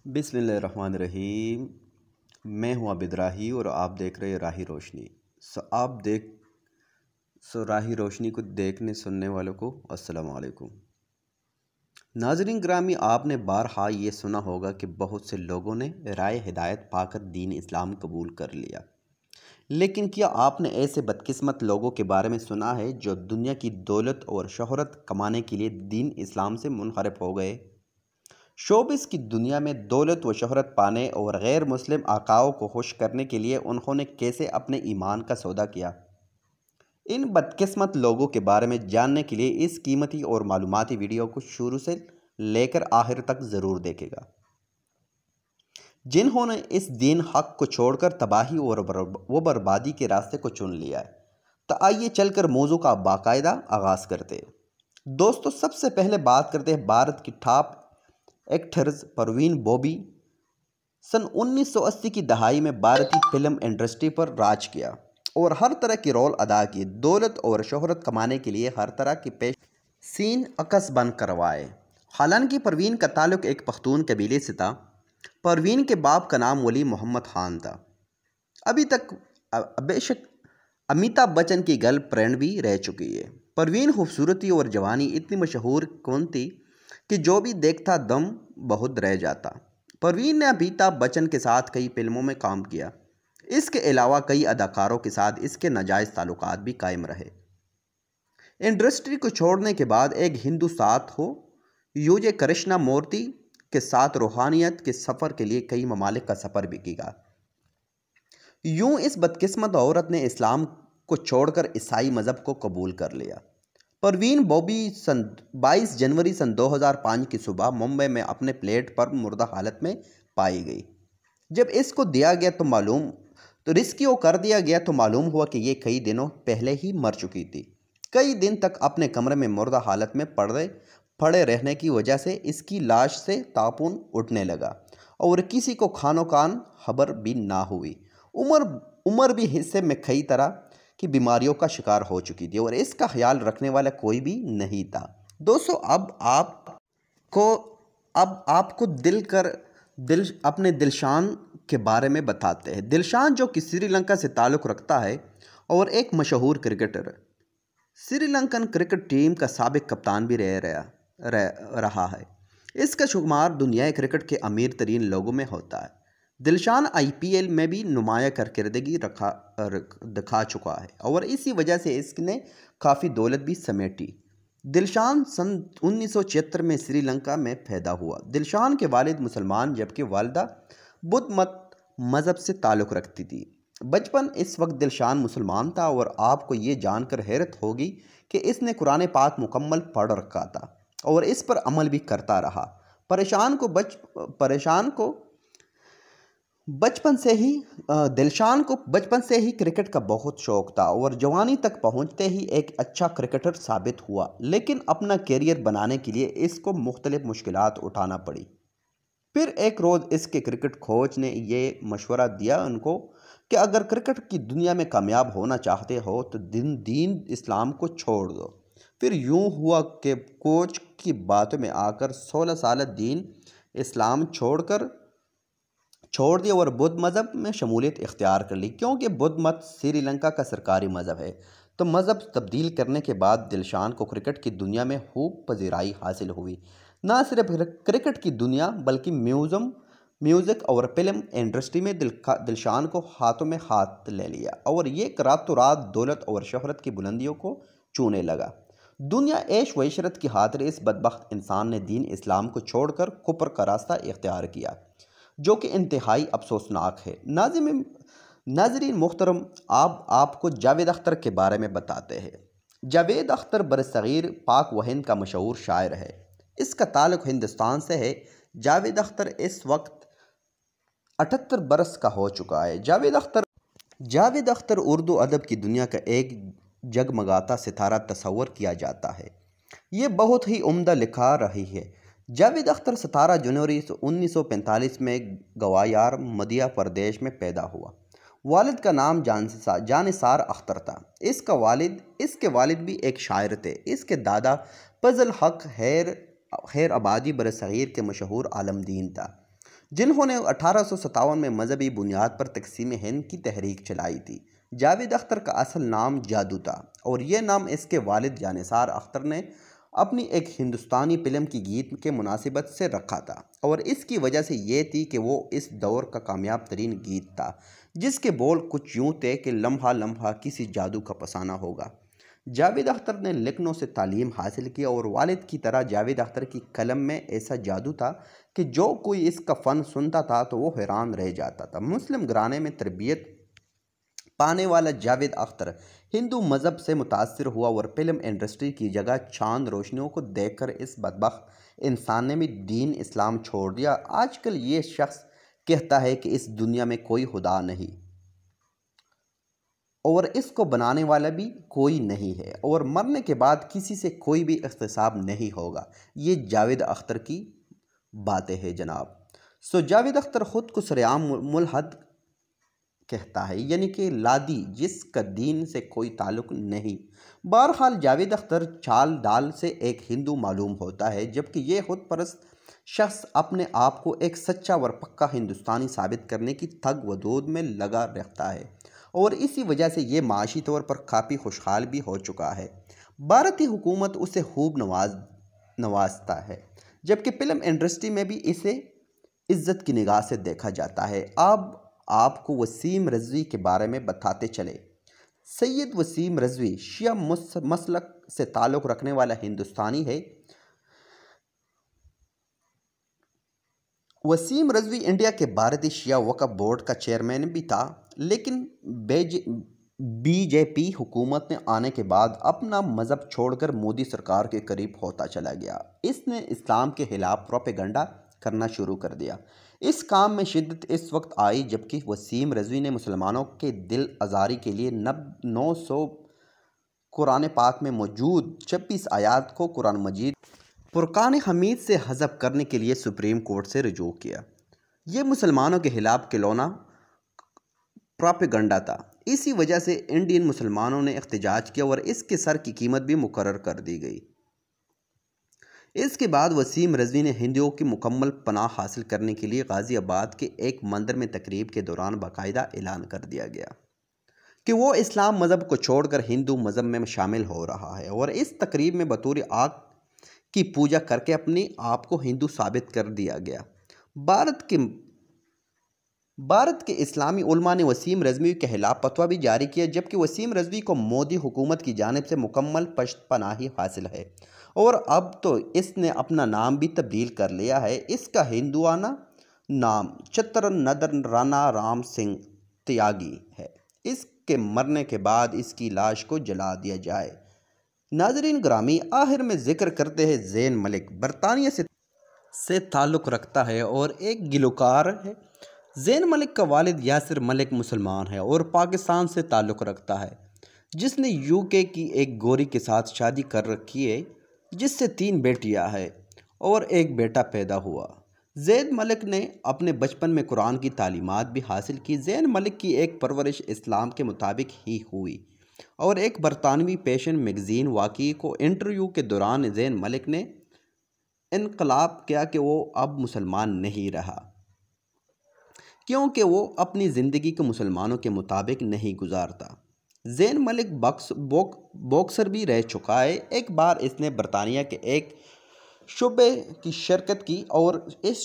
बिस्मिल्लाहिर्रहमानिर्रहीम। मैं हूं आबिद राही और आप देख रहे हैं राही रोशनी। आप देख राही रोशनी को देखने सुनने वालों को अस्सलाम वालेकुम। नाज़रीन ग्रामी, आपने बारहा ये सुना होगा कि बहुत से लोगों ने राय हिदायत पाकर दीन इस्लाम कबूल कर लिया, लेकिन क्या आपने ऐसे बदकिस्मत लोगों के बारे में सुना है जो दुनिया की दौलत और शोहरत कमाने के लिए दीन इस्लाम से मुनहरफ हो गए? शोबिस की दुनिया में दौलत व शोहरत पाने और गैर मुस्लिम आकाओं को खुश करने के लिए उन्होंने कैसे अपने ईमान का सौदा किया? इन बदकिस्मत लोगों के बारे में जानने के लिए इस कीमती और मालूमाती वीडियो को शुरू से लेकर आखिर तक ज़रूर देखेगा। जिन्होंने इस दीन हक को छोड़कर तबाही और बर्बादी के रास्ते को चुन लिया है, तो आइए चलकर मौजू का बाकायदा आगाज़ करते हैं। दोस्तों, सबसे पहले बात करते हैं भारत की टॉप एक्टर्स परवीन बॉबी। सन 1980 की दहाई में भारतीय फिल्म इंडस्ट्री पर राज किया और हर तरह की रोल अदा की। दौलत और शोहरत कमाने के लिए हर तरह के पेश सीन अकस बन करवाए। हालांकि परवीन का ताल्लुक एक पख्तून कबीले से था। परवीन के बाप का नाम वली मोहम्मद खान था। अभी तक बेशक अमिताभ बच्चन की गर्लफ्रेंड भी रह चुकी है। परवीन खूबसूरती और जवानी इतनी मशहूर कौन थी कि जो भी देखता दम बहुत रह जाता। परवीन ने अमिताभ बच्चन के साथ कई फिल्मों में काम किया। इसके अलावा कई अदाकारों के साथ इसके नाजायज़ ताल्लुकात भी कायम रहे। इंडस्ट्री को छोड़ने के बाद एक हिंदू साथ हो यूजे कृष्णा मूर्ति के साथ रूहानियत के सफ़र के लिए कई ममालिक का सफ़र भी किया। यूं इस बदकिस्मत औरत ने इस्लाम को छोड़कर ईसाई मज़हब को कबूल कर लिया। परवीन बॉबी 22 जनवरी सन 2005 की सुबह मुंबई में अपने प्लेट पर मुर्दा हालत में पाई गई। जब इसको रिस्क्यू कर दिया गया तो मालूम हुआ कि ये कई दिनों पहले ही मर चुकी थी। कई दिन तक अपने कमरे में मुर्दा हालत में पड़े रहने की वजह से इसकी लाश से तापुन उठने लगा और किसी को खानो कान खबर भी ना हुई। उम्र भी हिस्से में कई तरह की बीमारियों का शिकार हो चुकी थी और इसका ख्याल रखने वाला कोई भी नहीं था। दोस्तों, अब आपको अपने दिलशान के बारे में बताते हैं। दिलशान, जो कि श्रीलंका से ताल्लुक़ रखता है और एक मशहूर क्रिकेटर, श्रीलंकन क्रिकेट टीम का साबिक कप्तान भी रहा है। इसका शुमार दुनिया क्रिकेट के अमीर तरीन लोगों में होता है। दिलशान IPL में भी नुमाया कारकर्दगी दिखा चुका है और इसी वजह से इसने काफ़ी दौलत भी समेटी। दिलशान सन 1976 में श्रीलंका में पैदा हुआ। दिलशान के वालिद मुसलमान जबकि वालिदा बुद्ध मज़हब से ताल्लुक़ रखती थी। बचपन इस वक्त दिलशान मुसलमान था और आपको ये जानकर हैरत होगी कि इसने कुरान पाक मुकम्मल पढ़ रखा था और इस पर अमल भी करता रहा। दिलशान को बचपन से ही क्रिकेट का बहुत शौक़ था और जवानी तक पहुंचते ही एक अच्छा क्रिकेटर साबित हुआ। लेकिन अपना कैरियर बनाने के लिए इसको मुख्तलिफ मुश्किलात उठाना पड़ी। फिर एक रोज़ इसके क्रिकेट कोच ने ये मशवरा दिया उनको कि अगर क्रिकेट की दुनिया में कामयाब होना चाहते हो तो दीन इस्लाम को छोड़ दो। फिर यूं हुआ कि कोच की बातों में आकर 16 साल दीन इस्लाम छोड़ दिया और बुद्ध मज़हब में शमूलियत इख्तियार कर ली। क्योंकि बुद्ध मत श्रीलंका का सरकारी मज़हब है, तो मज़हब तब्दील करने के बाद दिलशान को क्रिकेट की दुनिया में खूब पजीराई हासिल हुई। ना सिर्फ क्रिकेट की दुनिया बल्कि म्यूज़िक और फिल्म इंडस्ट्री में दिलशान को हाथों में हाथ ले लिया और ये रातों रात दौलत और शोहरत की बुलंदियों को छूने लगा। दुनिया ऐश व इशरत की खातिर इस बदबख्त इंसान ने दीन इस्लाम को छोड़कर कुफ्र का रास्ता इख्तियार किया, जो कि इंतहाई अफसोसनाक है। नाज़रीन मोहतरम, आपको जावेद अख्तर के बारे में बताते हैं। जावेद अख्तर बरसगीर पाक व हिंद का मशहूर शायर है। इसका ताल्लुक़ हिंदुस्तान से है। जावेद अख्तर इस वक्त 78 बरस का हो चुका है। जावेद अख्तर उर्दू अदब की दुनिया का एक जगमगाता सितारा तस्वर किया जाता है। ये बहुत ही उम्दा लिखा रही है। जावेद अख्तर 17 जनवरी 1945 में गवायार मध्य प्रदेश में पैदा हुआ। वालिद का नाम जानिसार अख्तर था। इसके वालिद भी एक शायर थे। इसके दादा फजल हक हैर आबादी बरसगीर के मशहूर आलमदीन था। जिन्होंने 1857 में मजहबी बुनियाद पर तकसीम हिंद की तहरीक चलाई थी। जावेद अख्तर का असल नाम जादू था और यह नाम इसके वालिद जानिसार अख्तर ने अपनी एक हिंदुस्तानी फिल्म की गीत के मुनासिबत से रखा था और इसकी वजह से ये थी कि वो इस दौर का कामयाब तरीन गीत था जिसके बोल कुछ यूँ थे कि लम्हा लम्हा किसी जादू का फसाना होगा। जावेद अख्तर ने लखनऊ से तालीम हासिल की और वालिद की तरह जावेद अख्तर की कलम में ऐसा जादू था कि जो कोई इसका फ़न सुनता था तो वो हैरान रह जाता था। मुस्लिम घराने में तरबियत पाने वाला जावेद अख्तर हिंदू मज़हब से मुतासिर हुआ और फिल्म इंडस्ट्री की जगह चांद रोशनियों को देखकर इस बदबख्त इंसान ने भी दीन इस्लाम छोड़ दिया। आजकल ये शख्स कहता है कि इस दुनिया में कोई खुदा नहीं और इसको बनाने वाला भी कोई नहीं है और मरने के बाद किसी से कोई भी इख्तिसाब नहीं होगा। ये जावेद अख्तर की बातें हैं जनाब। जावेद अख्तर ख़ुद को सरेआम मुल्हद कहता है, यानी कि लादी, जिसका दीन से कोई ताल्लुक़ नहीं। बहरहाल जावेद अख्तर चाल डाल से एक हिंदू मालूम होता है, जबकि ये खुद परस्त शख्स अपने आप को एक सच्चा व पक्का हिंदुस्तानी साबित करने की थग वदूद में लगा रखता है और इसी वजह से ये माशी तौर पर काफ़ी खुशहाल भी हो चुका है। भारतीय हुकूमत उसे खूब नवाजता है, जबकि फिल्म इंडस्ट्री में भी इसे इज्जत की निगाह से देखा जाता है। अब आपको वसीम रज़वी के बारे में बताते चले। सैयद वसीम रज़वी शिया मसलक से ताल्लुक़ रखने वाला हिंदुस्तानी है। वसीम रज़वी इंडिया के भारतीय शिया वक्फ बोर्ड का चेयरमैन भी था, लेकिन बीजेपी हुकूमत ने आने के बाद अपना मज़हब छोड़कर मोदी सरकार के करीब होता चला गया। इसने इस्लाम के खिलाफ प्रोपेगेंडा करना शुरू कर दिया। इस काम में शिद्दत इस वक्त आई जबकि वसीम रज़वी ने मुसलमानों के दिल आज़ारी के लिए 900 कुरान पाक में मौजूद 26 आयात को कुरान मजीद फुरकान हमीद से हज़फ करने के लिए सुप्रीम कोर्ट से रुजू किया। ये मुसलमानों के खिलाफ खिलौना प्रोपेगेंडा था। इसी वजह से इंडियन मुसलमानों ने एहतजाज किया और इसके सर की कीमत भी मुकर्रर कर दी गई। इसके बाद वसीम रज़वी ने हिंदुओं की मुकम्मल पनाह हासिल करने के लिए गाज़ियाबाद के एक मंदिर में तकरीब के दौरान बाकायदा ऐलान कर दिया गया कि वो इस्लाम मज़हब को छोड़कर हिंदू मज़हब में शामिल हो रहा है और इस तकरीब में बतौर आग की पूजा करके अपने आप को हिंदू साबित कर दिया गया। भारत के इस्लामी उलमा ने वसीम रज़वी के खिलाफ फतवा भी जारी किया, जबकि वसीम रज़वी को मोदी हुकूमत की जानिब से मुकम्मल पनाही हासिल है और अब तो इसने अपना नाम भी तब्दील कर लिया है। इसका हिंदुआना नाम चित्रनदन राणा राम सिंह त्यागी है। इसके मरने के बाद इसकी लाश को जला दिया जाए। नाजरीन ग्रामी, आखिर में जिक्र करते हैं ज़ैन मलिक। बरतानिया से ताल्लुक़ रखता है और एक गिलकार है। ज़ैन मलिक का वालिद यासिर मलिक मुसलमान है और पाकिस्तान से ताल्लुक़ रखता है, जिसने यूके की एक गोरी के साथ शादी कर रखी है, जिससे 3 बेटियां हैं और एक बेटा पैदा हुआ। ज़ैन मलिक ने अपने बचपन में कुरान की तालीमात भी हासिल की। ज़ैन मलिक की एक परवरिश इस्लाम के मुताबिक ही हुई और एक बरतानवी फैशन मैगज़ीन वाक़ई को इंटरव्यू के दौरान ज़ैन मलिक ने इनकलाब किया कि वो अब मुसलमान नहीं रहा, क्योंकि वो अपनी ज़िंदगी को मुसलमानों के मुताबिक नहीं गुजारता। ज़ैन मलिक बॉक्सर भी रह चुका है। एक बार इसने बरतानिया के एक शोबे की शिरकत की और इस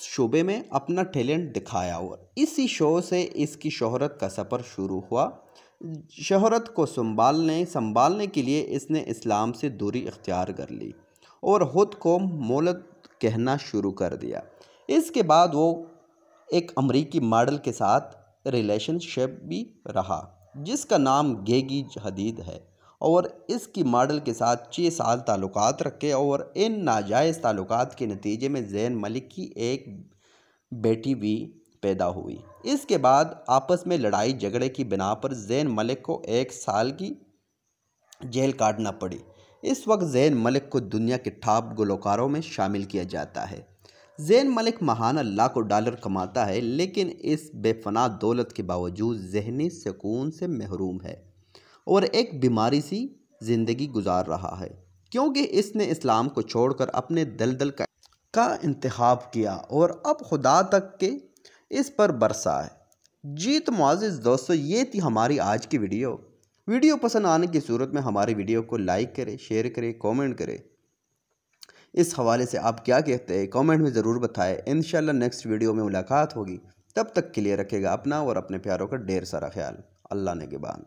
शोबे में अपना टैलेंट दिखाया और इसी शो से इसकी शोहरत का सफ़र शुरू हुआ। शोहरत को संभालने के लिए इसने इस्लाम से दूरी इख्तियार कर ली और ख़ुद को मौलद कहना शुरू कर दिया। इसके बाद वो एक अमरीकी मॉडल के साथ रिलेशनशिप भी रहा, जिसका नाम गेगी हदीद है और इसकी मॉडल के साथ 6 साल ताल्लुकात रखे और इन नाजायज़ ताल्लुकात के नतीजे में ज़ैन मलिक की एक बेटी भी पैदा हुई। इसके बाद आपस में लड़ाई झगड़े की बिना पर ज़ैन मलिक को 1 साल की जेल काटना पड़ी। इस वक्त ज़ैन मलिक को दुनिया के टॉप गुलकारों में शामिल किया जाता है। ज़ैन मलिक माहाना लाखों डॉलर कमाता है, लेकिन इस बेफना दौलत के बावजूद ज़हनी सुकून से महरूम है और एक बीमारी सी ज़िंदगी गुजार रहा है, क्योंकि इसने इस्लाम को छोड़कर अपने दलदल का का इंतखाब किया और अब खुदा तक के इस पर बरसा है। जी तो मुआज़िज़ दोस्तों, ये थी हमारी आज की वीडियो पसंद आने की सूरत में हमारी वीडियो को लाइक करें, शेयर करें, कमेंट करें। इस हवाले से आप क्या कहते हैं कमेंट में ज़रूर बताएं। इंशाल्लाह नेक्स्ट वीडियो में मुलाकात होगी। तब तक के लिए रखेगा अपना और अपने प्यारों का ढेर सारा ख्याल। अल्लाह ने के बाद।